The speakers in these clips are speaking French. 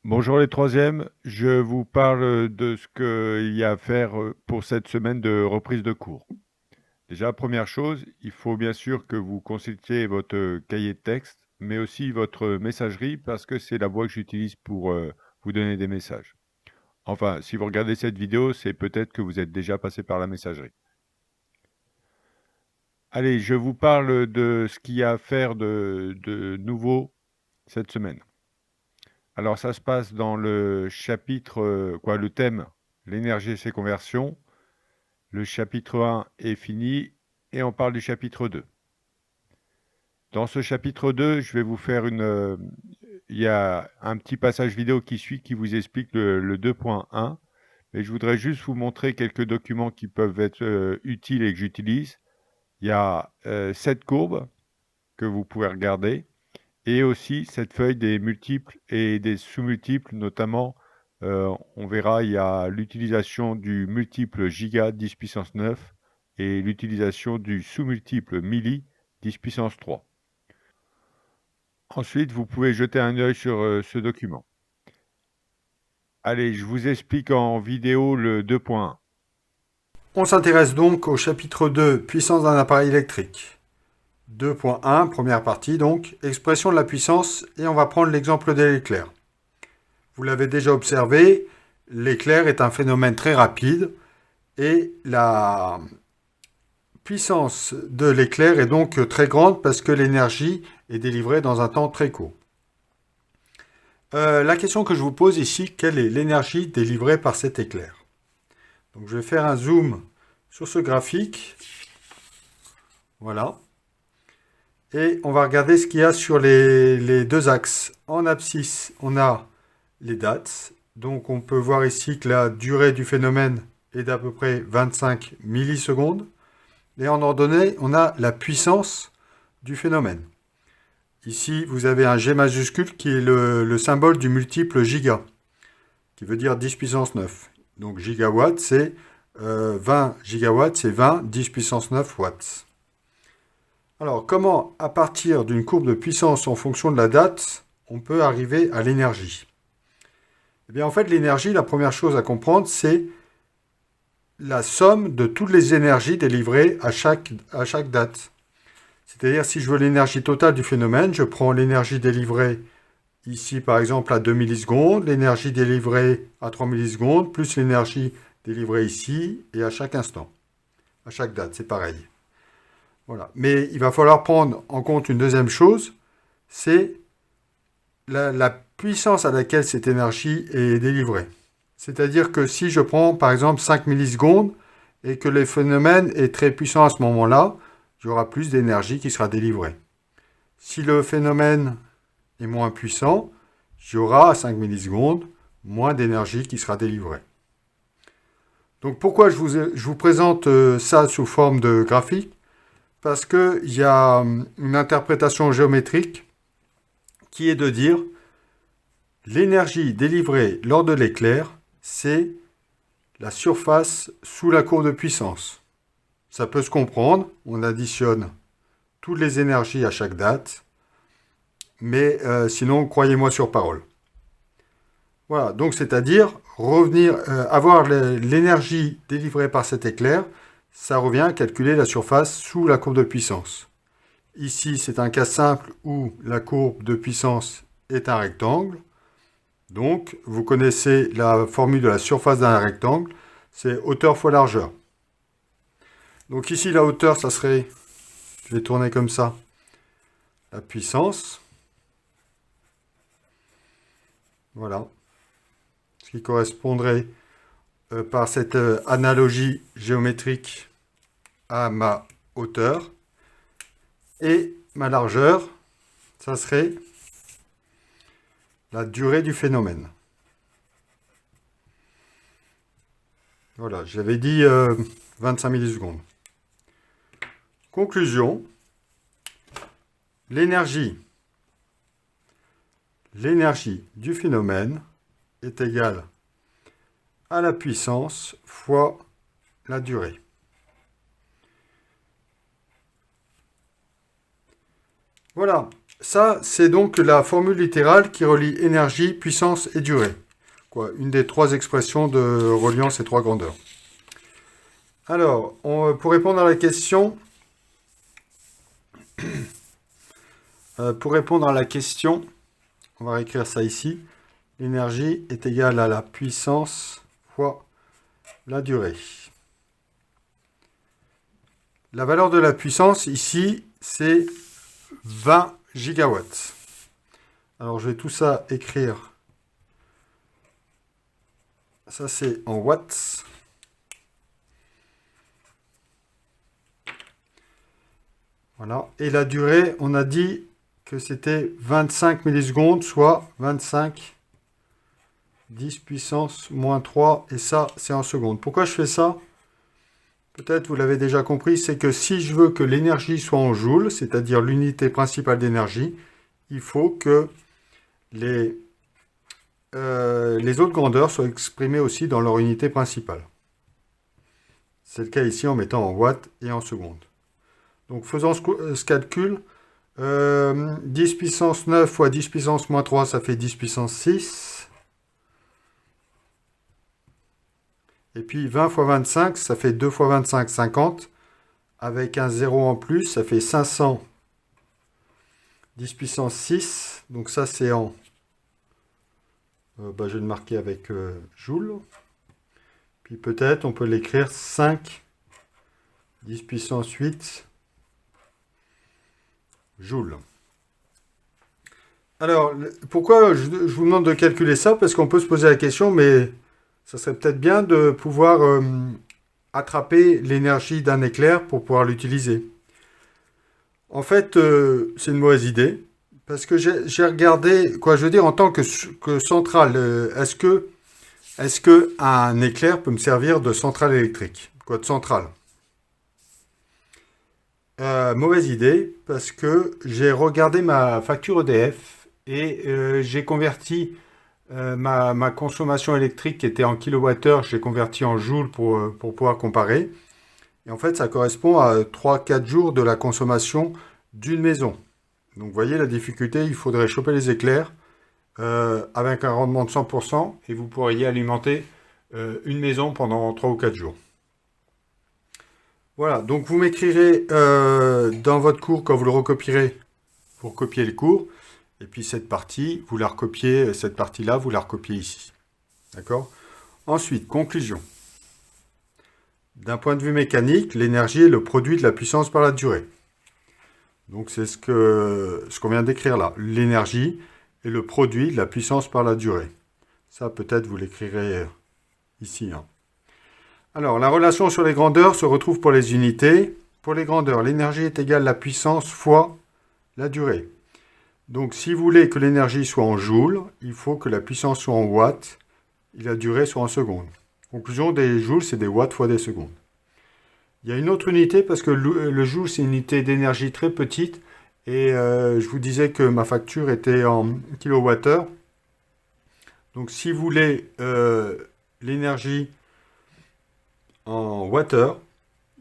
Bonjour les troisièmes, je vous parle de ce qu'il y a à faire pour cette semaine de reprise de cours. Déjà, première chose, il faut bien sûr que vous consultiez votre cahier de texte, mais aussi votre messagerie, parce que c'est la voie que j'utilise pour vous donner des messages. Enfin, si vous regardez cette vidéo, c'est peut-être que vous êtes déjà passé par la messagerie. Allez, je vous parle de ce qu'il y a à faire de nouveau cette semaine. Alors, ça se passe dans le chapitre, le thème, l'énergie et ses conversions. Le chapitre 1 est fini et on parle du chapitre 2. Dans ce chapitre 2, je vais vous faire il y a un petit passage vidéo qui suit qui vous explique le 2.1. Mais je voudrais juste vous montrer quelques documents qui peuvent être utiles et que j'utilise. Il y a 7 courbes que vous pouvez regarder et aussi cette feuille des multiples et des sous-multiples, notamment, on verra, il y a l'utilisation du multiple giga 10 puissance 9 et l'utilisation du sous-multiple milli 10 puissance 3. Ensuite, vous pouvez jeter un œil sur ce document. Allez, je vous explique en vidéo le 2.1. On s'intéresse donc au chapitre 2, puissance d'un appareil électrique. 2.1, première partie donc, expression de la puissance, et on va prendre l'exemple de l'éclair. Vous l'avez déjà observé, l'éclair est un phénomène très rapide, et la puissance de l'éclair est donc très grande parce que l'énergie est délivrée dans un temps très court. La question que je vous pose ici, quelle est l'énergie délivrée par cet éclair? Donc je vais faire un zoom sur ce graphique. Voilà. Et on va regarder ce qu'il y a sur les deux axes. En abscisse, on a les dates. Donc on peut voir ici que la durée du phénomène est d'à peu près 25 millisecondes. Et en ordonnée, on a la puissance du phénomène. Ici, vous avez un G majuscule qui est le symbole du multiple giga, qui veut dire 10 puissance 9. Donc gigawatt, c'est 20 gigawatts, c'est 20, 10 puissance 9 watts. Alors, comment, à partir d'une courbe de puissance en fonction de la date, on peut arriver à l'énergie? Eh bien, en fait, l'énergie, la première chose à comprendre, c'est la somme de toutes les énergies délivrées à chaque date. C'est-à-dire, si je veux l'énergie totale du phénomène, je prends l'énergie délivrée ici, par exemple, à 2 millisecondes, l'énergie délivrée à 3 millisecondes, plus l'énergie délivrée ici, et à chaque instant. À chaque date, c'est pareil. Voilà. Mais il va falloir prendre en compte une deuxième chose, c'est la puissance à laquelle cette énergie est délivrée. C'est-à-dire que si je prends par exemple 5 millisecondes et que le phénomène est très puissant à ce moment-là, il y aura plus d'énergie qui sera délivrée. Si le phénomène est moins puissant, il y aura à 5 millisecondes moins d'énergie qui sera délivrée. Donc pourquoi je vous présente ça sous forme de graphique? Parce qu'il y a une interprétation géométrique qui est de dire l'énergie délivrée lors de l'éclair, c'est la surface sous la courbe de puissance. Ça peut se comprendre, on additionne toutes les énergies à chaque date, mais sinon, croyez-moi sur parole. Voilà, donc c'est-à-dire revenir, avoir l'énergie délivrée par cet éclair, ça revient à calculer la surface sous la courbe de puissance. Ici, c'est un cas simple où la courbe de puissance est un rectangle. Donc, vous connaissez la formule de la surface d'un rectangle, c'est hauteur fois largeur. Donc ici, la hauteur, ça serait, je vais tourner comme ça, la puissance. Voilà. Ce qui correspondrait par cette analogie géométrique à ma hauteur. Et ma largeur, ça serait la durée du phénomène. Voilà, j'avais dit 25 millisecondes. Conclusion, l'énergie du phénomène est égale à la puissance fois la durée. Voilà, Ça, c'est donc la formule littérale qui relie énergie, puissance et durée. Quoi, une des trois expressions de reliant ces trois grandeurs. Alors, pour répondre à la question, on va réécrire ça ici. L'énergie est égale à la puissance fois la durée. La valeur de la puissance ici, c'est 20 gigawatts. Alors, je vais tout ça écrire. Ça, c'est en watts. Voilà. Et la durée, on a dit que c'était 25 millisecondes, soit 25 10 puissance moins 3, et ça, c'est en secondes. Pourquoi je fais ça? Peut-être vous l'avez déjà compris, c'est que si je veux que l'énergie soit en joules, c'est-à-dire l'unité principale d'énergie, il faut que les autres grandeurs soient exprimées aussi dans leur unité principale. C'est le cas ici en mettant en watts et en secondes. Donc faisons ce calcul. 10 puissance 9 fois 10 puissance moins 3, ça fait 10 puissance 6. Et puis 20 fois 25, ça fait 2 fois 25, 50. Avec un 0 en plus, ça fait 500. 10 puissance 6. Donc ça, c'est en... je vais le marquer avec joule. Puis peut-être, on peut l'écrire 5. 10 puissance 8. Joule. Alors, pourquoi je vous demande de calculer ça? Parce qu'on peut se poser la question, mais ça serait peut-être bien de pouvoir attraper l'énergie d'un éclair pour pouvoir l'utiliser. En fait, c'est une mauvaise idée, parce que j'ai regardé, quoi, je veux dire, en tant que centrale, est-ce que un éclair peut me servir de centrale électrique? Quoi, de centrale? Mauvaise idée, parce que j'ai regardé ma facture EDF et j'ai converti ma consommation électrique qui était en kilowattheure, j'ai converti en joules pour pouvoir comparer. Et en fait, ça correspond à 3-4 jours de la consommation d'une maison. Donc vous voyez la difficulté, il faudrait choper les éclairs avec un rendement de 100% et vous pourriez alimenter une maison pendant 3 ou 4 jours. Voilà, donc vous m'écrirez dans votre cours, quand vous le recopierez, vous recopiez le cours, et puis cette partie, vous la recopiez, cette partie-là, vous la recopiez ici. D'accord? Ensuite, conclusion. D'un point de vue mécanique, l'énergie est le produit de la puissance par la durée. Donc c'est ce qu'on vient d'écrire là. L'énergie est le produit de la puissance par la durée. Ça, peut-être, vous l'écrirez ici. Hein. Alors, la relation sur les grandeurs se retrouve pour les unités. Pour les grandeurs, l'énergie est égale à la puissance fois la durée. Donc, si vous voulez que l'énergie soit en joules, il faut que la puissance soit en watts et la durée soit en secondes. Conclusion, des joules, c'est des watts fois des secondes. Il y a une autre unité parce que le joule, c'est une unité d'énergie très petite. Et je vous disais que ma facture était en kilowattheure. Donc, si vous voulez l'énergie en wattheure,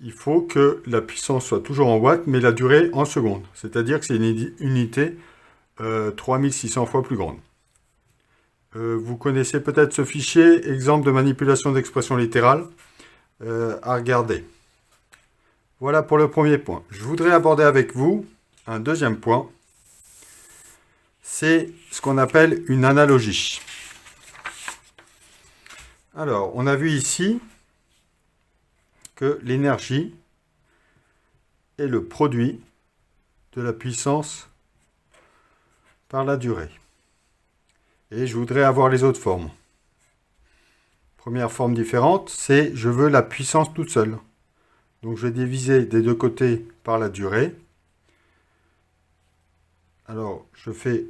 il faut que la puissance soit toujours en watts, mais la durée en secondes. C'est-à-dire que c'est une unité 3600 fois plus grande. Vous connaissez peut-être ce fichier, exemple de manipulation d'expression littérale, à regarder. Voilà pour le premier point. Je voudrais aborder avec vous un deuxième point. C'est ce qu'on appelle une analogie. Alors, on a vu ici que l'énergie est le produit de la puissance par la durée. Et je voudrais avoir les autres formes. Première forme différente, c'est je veux la puissance toute seule. Donc je vais diviser des deux côtés par la durée. Alors je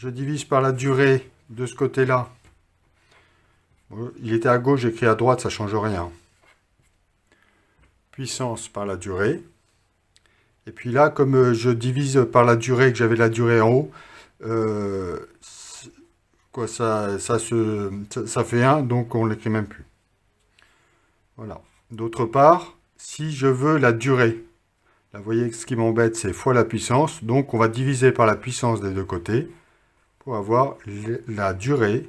divise par la durée de ce côté-là. Il était à gauche, j'écris à droite, ça ne change rien. Puissance par la durée. Et puis là, comme je divise par la durée, que j'avais la durée en haut, ça fait 1, donc on ne l'écrit même plus. Voilà. D'autre part, si je veux la durée Là, vous voyez que ce qui m'embête, c'est fois la puissance. Donc, on va diviser par la puissance des deux côtés pour avoir la durée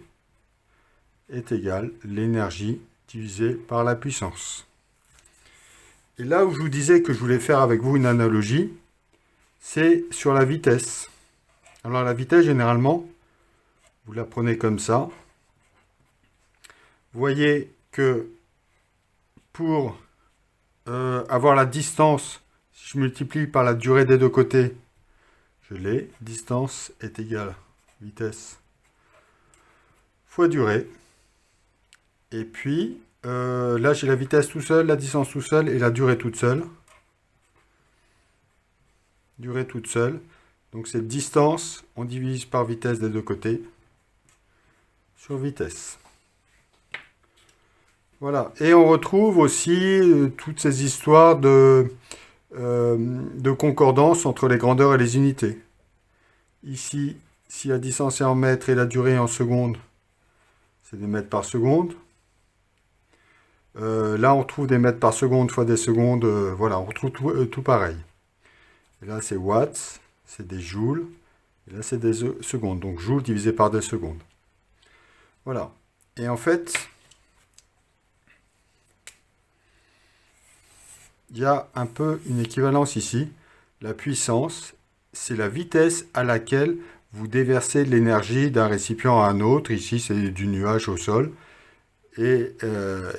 est égale l'énergie divisée par la puissance. Et là où je vous disais que je voulais faire avec vous une analogie, c'est sur la vitesse. Alors la vitesse, généralement, vous la prenez comme ça. Vous voyez que pour avoir la distance, si je multiplie par la durée des deux côtés, je l'ai. Distance est égale vitesse fois durée. Et puis, là, j'ai la vitesse tout seul, la distance tout seul et la durée toute seule. Durée toute seule. Donc, c'est distance, on divise par vitesse des deux côtés, sur vitesse. Voilà. Et on retrouve aussi toutes ces histoires de concordance entre les grandeurs et les unités. Ici, si la distance est en mètres et la durée est en secondes, c'est des mètres par seconde. Là, on retrouve des mètres par seconde fois des secondes. Voilà, on retrouve tout pareil. Et là, c'est watts, c'est des joules. Et là, c'est des secondes. Donc, joules divisé par des secondes. Voilà. Et en fait, il y a un peu une équivalence ici. La puissance, c'est la vitesse à laquelle vous déversez l'énergie d'un récipient à un autre. Ici, c'est du nuage au sol. Et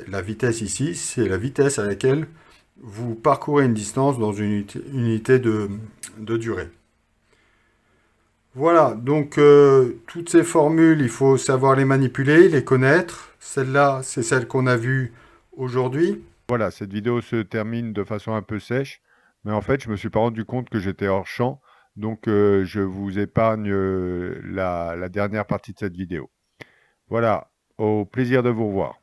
la vitesse ici, c'est la vitesse à laquelle vous parcourez une distance dans une unité de durée. Voilà, donc toutes ces formules, il faut savoir les manipuler, les connaître. Celle-là, c'est celle qu'on a vue aujourd'hui. Voilà, cette vidéo se termine de façon un peu sèche, mais en fait, je me suis pas rendu compte que j'étais hors champ, donc je vous épargne la dernière partie de cette vidéo. Voilà, au plaisir de vous revoir.